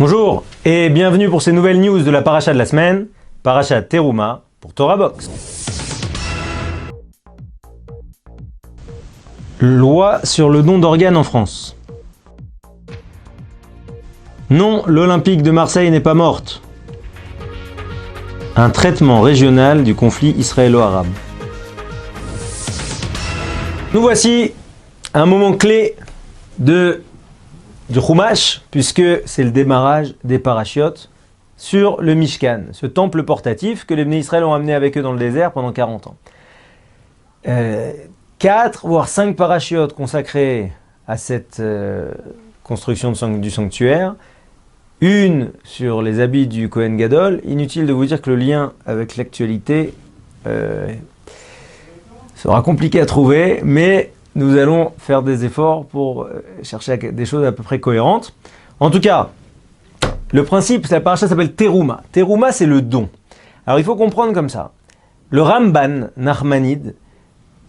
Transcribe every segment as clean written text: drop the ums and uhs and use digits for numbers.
Bonjour et bienvenue pour ces nouvelles news de la paracha de la semaine, paracha Teruma pour Torah Box. Loi sur le don d'organes en France. Non, l'Olympique de Marseille n'est pas morte. Un traitement régional du conflit israélo-arabe. Nous voici à un moment clé du Chumash, puisque c'est le démarrage des parachiotes sur le Mishkan, ce temple portatif que les Bnei Israël ont amené avec eux dans le désert pendant 40 ans. 4 voire 5 parachiotes consacrés à cette construction du sanctuaire, une sur les habits du Kohen Gadol. Inutile de vous dire que le lien avec l'actualité sera compliqué à trouver, mais nous allons faire des efforts pour chercher des choses à peu près cohérentes. En tout cas, le principe, la paracha s'appelle Teruma. Teruma, c'est le don. Alors il faut comprendre comme ça. Le Ramban Nachmanide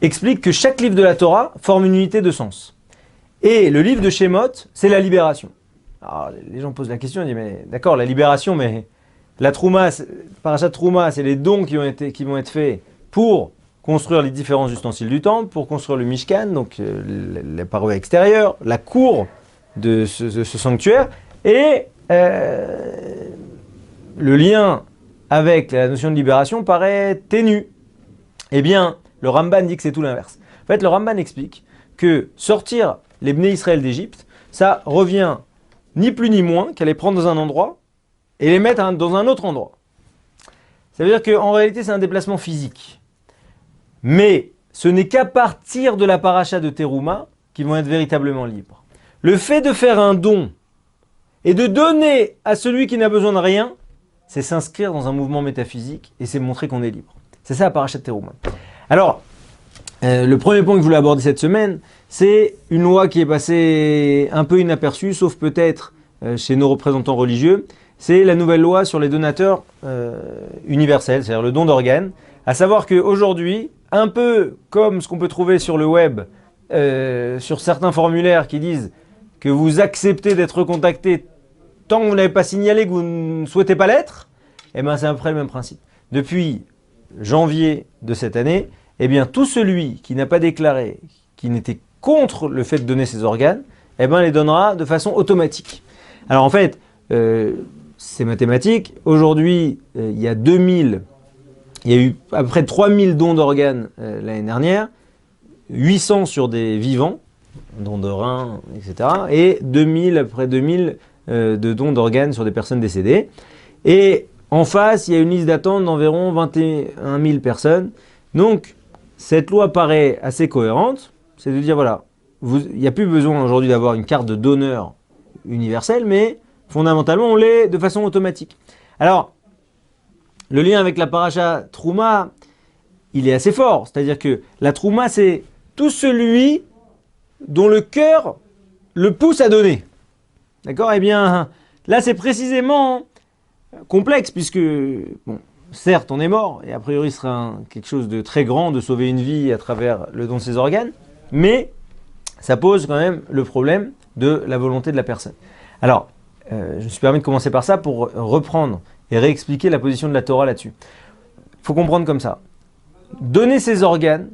explique que chaque livre de la Torah forme une unité de sens. Et le livre de Shemot, c'est la libération. Alors les gens posent la question, ils disent, mais d'accord, la libération, mais la Trouma, paracha Trouma, c'est les dons qui vont être faits pour construire les différents ustensiles du temple, pour construire le Mishkan, donc les parois extérieures, la cour de ce sanctuaire, et le lien avec la notion de libération paraît ténu. Eh bien, le Ramban dit que c'est tout l'inverse. En fait, le Ramban explique que sortir les Bnei Israël d'Égypte, ça revient ni plus ni moins qu'à les prendre dans un endroit et les mettre dans un autre endroit. Ça veut dire qu'en réalité, c'est un déplacement physique. Mais ce n'est qu'à partir de la paracha de Teruma qu'ils vont être véritablement libres. Le fait de faire un don et de donner à celui qui n'a besoin de rien, c'est s'inscrire dans un mouvement métaphysique et c'est montrer qu'on est libre. C'est ça la paracha de Teruma. Alors, le premier point que je voulais aborder cette semaine, c'est une loi qui est passée un peu inaperçue, sauf peut-être chez nos représentants religieux. C'est la nouvelle loi sur les donateurs universels, c'est-à-dire le don d'organes. À savoir qu'aujourd'hui, un peu comme ce qu'on peut trouver sur le web, sur certains formulaires qui disent que vous acceptez d'être contacté tant que vous n'avez pas signalé que vous ne souhaitez pas l'être, eh ben c'est à peu près le même principe. Depuis janvier de cette année, eh bien tout celui qui n'a pas déclaré, qui n'était contre le fait de donner ses organes, eh ben les donnera de façon automatique. Alors en fait, c'est mathématique. Aujourd'hui, il y a eu à peu près 3000 dons d'organes l'année dernière, 800 sur des vivants, dons de reins, etc. Et à peu près 2000 de dons d'organes sur des personnes décédées. Et en face, il y a une liste d'attente d'environ 21 000 personnes. Donc, cette loi paraît assez cohérente. C'est de dire, voilà, il n'y a plus besoin aujourd'hui d'avoir une carte de donneur universelle, mais fondamentalement, on l'est de façon automatique. Alors, le lien avec la paracha Trouma, il est assez fort. C'est-à-dire que la Trouma, c'est tout celui dont le cœur le pousse à donner. D'accord? Eh bien, là, c'est précisément complexe, puisque, bon, certes, on est mort, et a priori, ce sera quelque chose de très grand de sauver une vie à travers le don de ses organes, mais ça pose quand même le problème de la volonté de la personne. Alors, je me suis permis de commencer par ça pour reprendre et réexpliquer la position de la Torah là-dessus. Il faut comprendre comme ça. Donner ses organes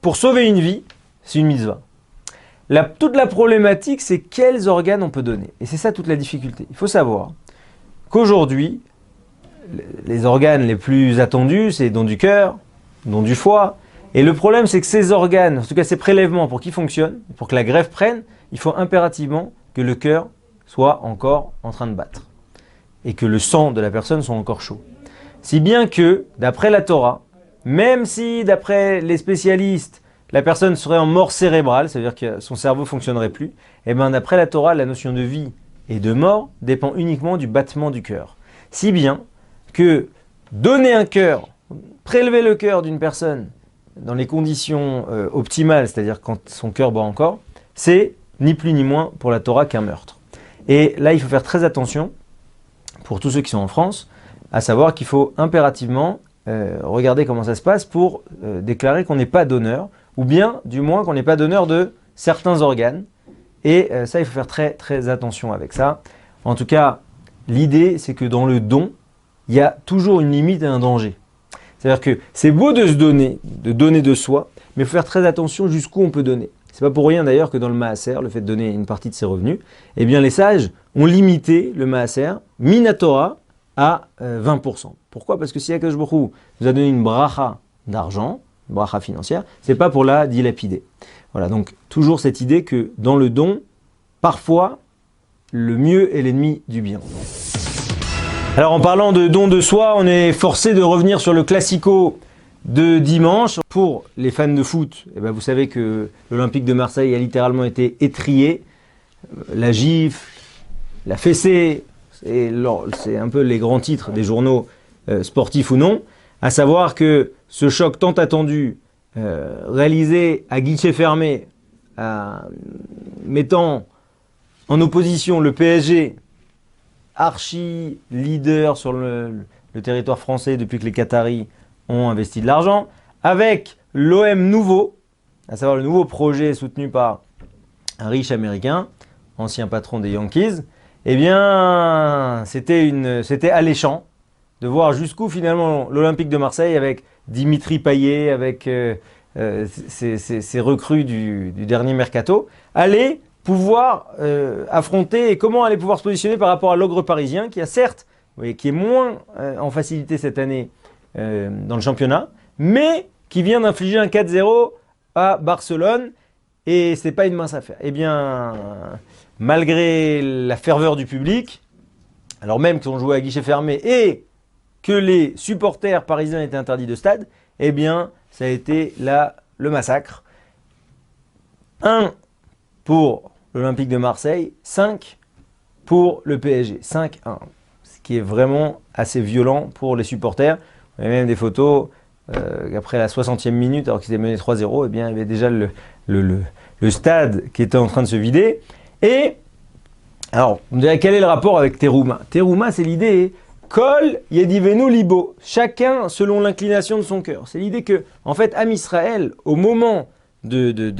pour sauver une vie, c'est une mitzvah. Toute la problématique, c'est quels organes on peut donner. Et c'est ça toute la difficulté. Il faut savoir qu'aujourd'hui, les organes les plus attendus, c'est don du cœur, don du foie. Et le problème, c'est que ces organes, en tout cas ces prélèvements, pour qu'ils fonctionnent, pour que la greffe prenne, il faut impérativement que le cœur soit encore en train de battre. Et que le sang de la personne soit encore chaud. Si bien que, d'après la Torah, même si d'après les spécialistes, la personne serait en mort cérébrale, c'est-à-dire que son cerveau ne fonctionnerait plus, et bien d'après la Torah, la notion de vie et de mort dépend uniquement du battement du cœur. Si bien que donner un cœur, prélever le cœur d'une personne dans les conditions optimales, c'est-à-dire quand son cœur bat encore, c'est ni plus ni moins pour la Torah qu'un meurtre. Et là, il faut faire très attention, pour tous ceux qui sont en France, à savoir qu'il faut impérativement regarder comment ça se passe pour déclarer qu'on n'est pas donneur, ou bien du moins qu'on n'est pas donneur de certains organes. Et ça, il faut faire très très attention avec ça. En tout cas, l'idée, c'est que dans le don, il y a toujours une limite et un danger. C'est-à-dire que c'est beau de se donner, de soi, mais il faut faire très attention jusqu'où on peut donner. C'est pas pour rien d'ailleurs que dans le Maaser, le fait de donner une partie de ses revenus, eh bien les sages ont limité le Maaser, Minatora, à 20%. Pourquoi? Parce que si Akadosh Baruch Hu nous a donné une bracha d'argent, une bracha financière, c'est pas pour la dilapider. Voilà, donc toujours cette idée que dans le don, parfois, le mieux est l'ennemi du bien. Alors en parlant de don de soi, on est forcé de revenir sur le classico de dimanche. Pour les fans de foot, eh ben vous savez que l'Olympique de Marseille a littéralement été étrillé. La gifle, la fessée, c'est un peu les grands titres des journaux sportifs ou non. À savoir que ce choc tant attendu, réalisé à guichet fermé, mettant en opposition le PSG, archi leader sur le territoire français depuis que les Qataris ont investi de l'argent, avec l'OM nouveau, à savoir le nouveau projet soutenu par un riche américain, ancien patron des Yankees, eh bien, c'était alléchant de voir jusqu'où finalement l'Olympique de Marseille, avec Dimitri Payet, avec ces recrues du dernier mercato, allait pouvoir affronter et comment allait pouvoir se positionner par rapport à l'ogre parisien qui a certes, qui est moins en facilité cette année dans le championnat, mais qui vient d'infliger un 4-0 à Barcelone et c'est pas une mince affaire. Eh bien, malgré la ferveur du public, alors même qu'ils ont joué à guichet fermé et que les supporters parisiens étaient interdits de stade, eh bien, ça a été là le massacre. 1 pour l'Olympique de Marseille, 5 pour le PSG, 5-1. Ce qui est vraiment assez violent pour les supporters. Il y a même des photos, après la 60e minute, alors qu'ils étaient menés 3-0, eh bien, il y avait déjà le stade qui était en train de se vider. Et, alors, on dirait quel est le rapport avec Terouma? Terouma, c'est l'idée, Kol Yedivenu Libo, chacun selon l'inclination de son cœur. C'est l'idée que, en fait, Am Israël, au moment de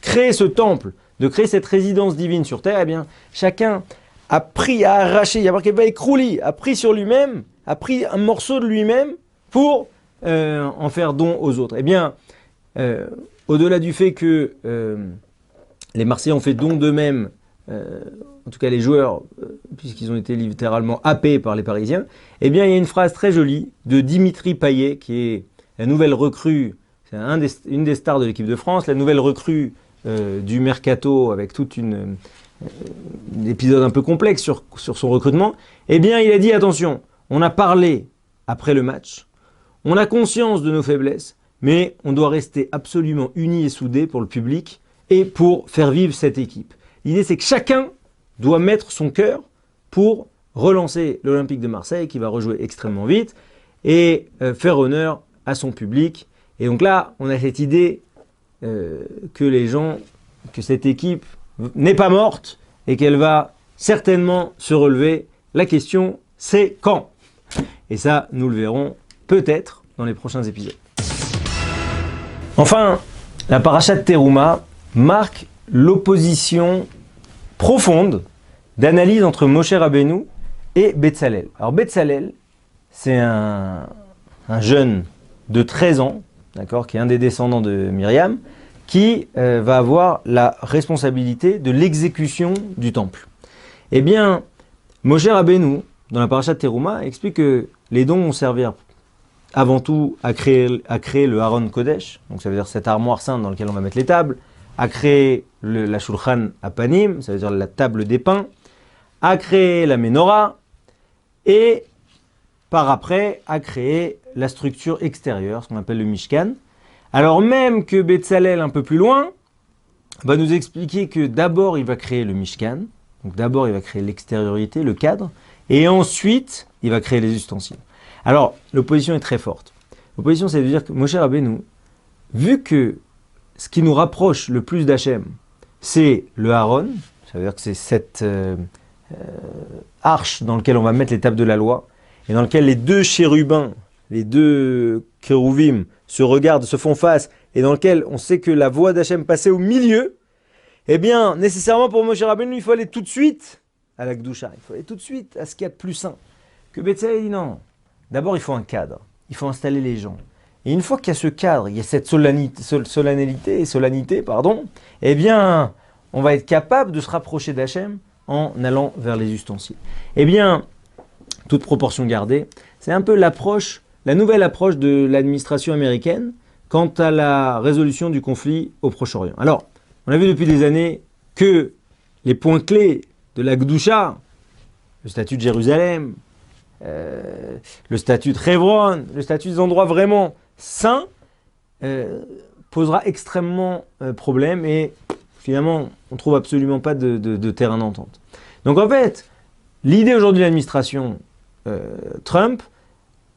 créer ce temple, de créer cette résidence divine sur terre, eh bien, chacun a pris, a arraché, il y a marqué Krouli, a pris sur lui-même, a pris un morceau de lui-même pour en faire don aux autres. Eh bien, au-delà du fait que les Marseillais ont fait don d'eux-mêmes, en tout cas les joueurs, puisqu'ils ont été littéralement happés par les Parisiens, eh bien, il y a une phrase très jolie de Dimitri Payet, qui est la nouvelle recrue, c'est une des stars de l'équipe de France, la nouvelle recrue du Mercato, avec toute un épisode un peu complexe sur son recrutement. Eh bien, il a dit, attention, on a parlé après le match, on a conscience de nos faiblesses, mais on doit rester absolument unis et soudés pour le public et pour faire vivre cette équipe. L'idée, c'est que chacun doit mettre son cœur pour relancer l'Olympique de Marseille, qui va rejouer extrêmement vite, et faire honneur à son public. Et donc là, on a cette idée que cette équipe n'est pas morte et qu'elle va certainement se relever. La question, c'est quand? Et ça, nous le verrons peut-être dans les prochains épisodes. Enfin, la paracha de Terouma marque l'opposition profonde d'analyse entre Moshe Rabbeinu et Betzalel. Alors Betzalel, c'est un jeune de 13 ans, d'accord, qui est un des descendants de Myriam, qui va avoir la responsabilité de l'exécution du temple. Eh bien, Moshe Rabbeinu, dans la paracha de Terouma, explique que les dons vont servir avant tout à créer le Haron Kodesh, donc ça veut dire cette armoire sainte dans laquelle on va mettre les tables, à créer la Shulchan Apanim, ça veut dire la table des pains, à créer la Menorah, et par après à créer la structure extérieure, ce qu'on appelle le Mishkan. Alors même que Betzalel, un peu plus loin, va nous expliquer que d'abord il va créer le Mishkan, donc d'abord il va créer l'extériorité, le cadre, et ensuite il va créer les ustensiles. Alors l'opposition est très forte. L'opposition, c'est de dire que Moshe Rabbeinu, vu que ce qui nous rapproche le plus d'Hachem, c'est le Aaron, ça veut dire que c'est cette arche dans laquelle on va mettre les tables de la loi, et dans laquelle les deux chérubins, les deux kérouvim se regardent, se font face, et dans lequel on sait que la voix d'Hachem passait au milieu, eh bien, nécessairement pour Moshe Rabbeinu, il faut aller tout de suite à la Gdusha. Il faut aller tout de suite à ce qu'il y a de plus sain. Que Betzalel dit non. D'abord, il faut un cadre. Il faut installer les gens. Et une fois qu'il y a ce cadre, il y a cette solennité, eh bien, on va être capable de se rapprocher d'Hachem en allant vers les ustensiles. Eh bien, toute proportion gardée, c'est un peu l'approche, la nouvelle approche de l'administration américaine quant à la résolution du conflit au Proche-Orient. Alors, on a vu depuis des années que les points clés de la Gdusha, le statut de Jérusalem, le statut de Hebron, le statut des endroits vraiment saints, posera extrêmement problème et finalement, on ne trouve absolument pas de terrain d'entente. Donc en fait, l'idée aujourd'hui de l'administration Trump,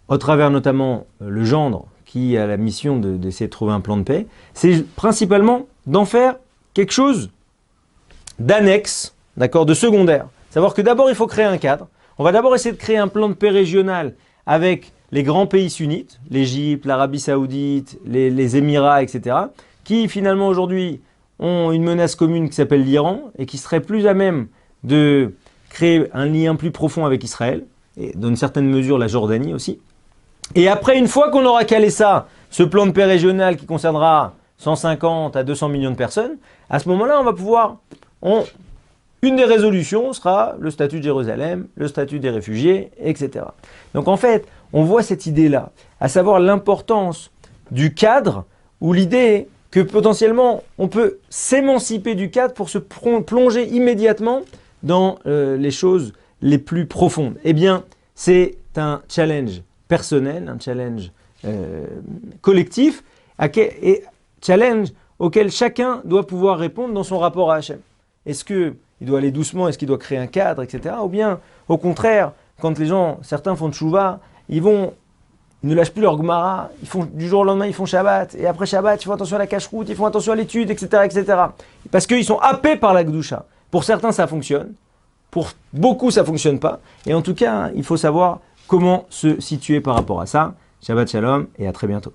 au travers notamment le gendre qui a la mission d'essayer de trouver un plan de paix, c'est principalement d'en faire quelque chose d'annexe, d'accord, de secondaire. Savoir que d'abord, il faut créer un cadre. On va d'abord essayer de créer un plan de paix régional avec les grands pays sunnites, l'Égypte, l'Arabie Saoudite, les Émirats, etc., qui finalement aujourd'hui ont une menace commune qui s'appelle l'Iran et qui serait plus à même de créer un lien plus profond avec Israël, et dans une certaine mesure la Jordanie aussi. Et après, une fois qu'on aura calé ça, ce plan de paix régional qui concernera 150 à 200 millions de personnes, à ce moment-là, on va pouvoir... Une des résolutions sera le statut de Jérusalem, le statut des réfugiés, etc. Donc en fait, on voit cette idée-là, à savoir l'importance du cadre, où l'idée est que potentiellement, on peut s'émanciper du cadre pour se plonger immédiatement dans les choses les plus profondes. Eh bien, c'est un challenge personnel, un challenge collectif, et challenge auquel chacun doit pouvoir répondre dans son rapport à Hachem. Est-ce qu'il doit aller doucement, est-ce qu'il doit créer un cadre, etc. Ou bien, au contraire, quand les gens, certains font tchouva, ils ne lâchent plus leur Gemara, du jour au lendemain, ils font Shabbat, et après Shabbat, ils font attention à la cache-route, ils font attention à l'étude, etc., etc. Parce qu'ils sont happés par la Gdusha. Pour certains, ça fonctionne. Pour beaucoup, ça ne fonctionne pas. Et en tout cas, il faut savoir comment se situer par rapport à ça. Shabbat Shalom et à très bientôt.